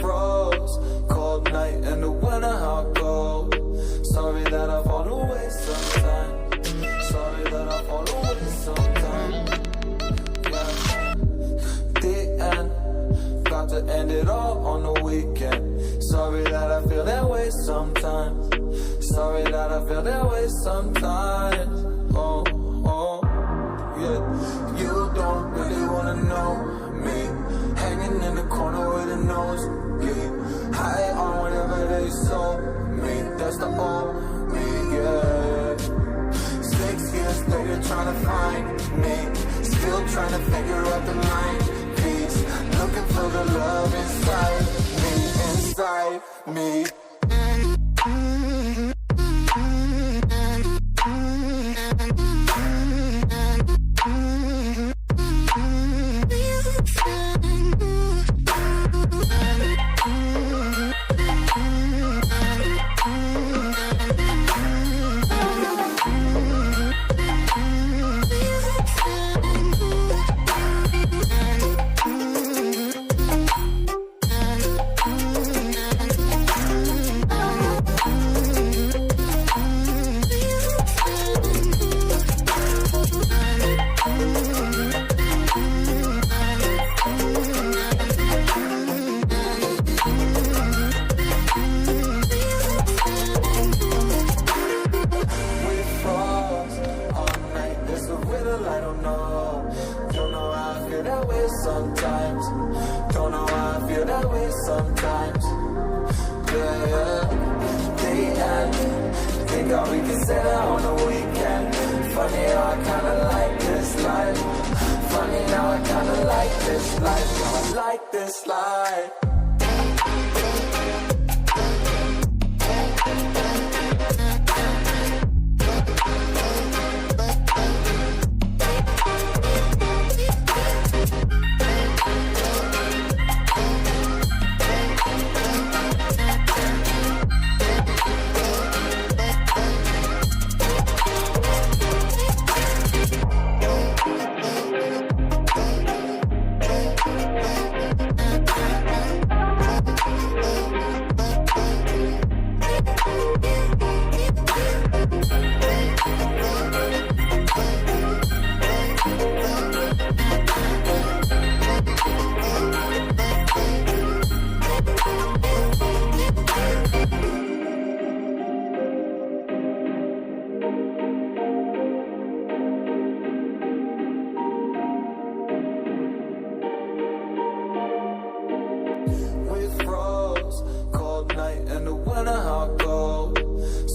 froze, cold night in the winter, how cold. Sorry that I fall away sometimes. Sorry that I fall away sometimes. Yeah. The end, got to end it all on the weekend. Sorry that I feel that way sometimes. Sorry that I feel that way sometimes. Oh, oh, yeah. You don't really wanna know me. Hanging in the corner with a nosebleed. High on whatever they sold me. That's the old me, yeah. 6 years later trying to find me. Still trying to figure out the mind piece. Looking for the love inside me, inside me. Sometimes, don't know how I feel that way sometimes. Yeah, yeah. The end, think all we can say that on the weekend. Funny how I kinda like this life. Funny now I kinda like this life. Now I like this life.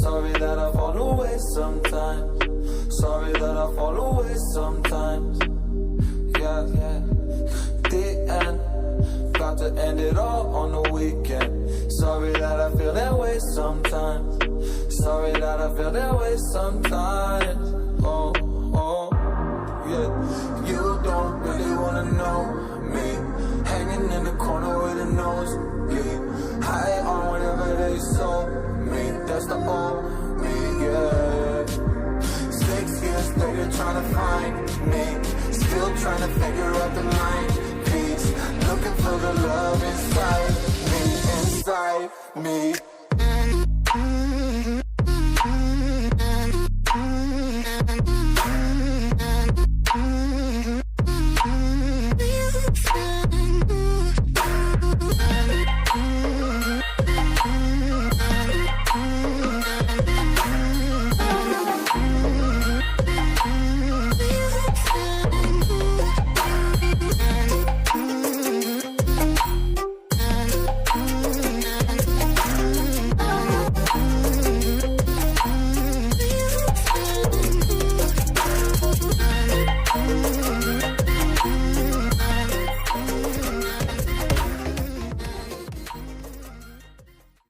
Sorry that I fall away sometimes. Sorry that I fall away sometimes. Yeah, yeah. The end, got to end it all on the weekend. Sorry that I feel that way sometimes. Sorry that I feel that way sometimes. Oh, oh, yeah. You don't really wanna know me. Hanging in the corner with a nosebleed. High on whatever they sold me. That's the old me, yeah. 6 years later trying to find me. Still trying to figure out the mind piece. Looking for the love inside me, inside me.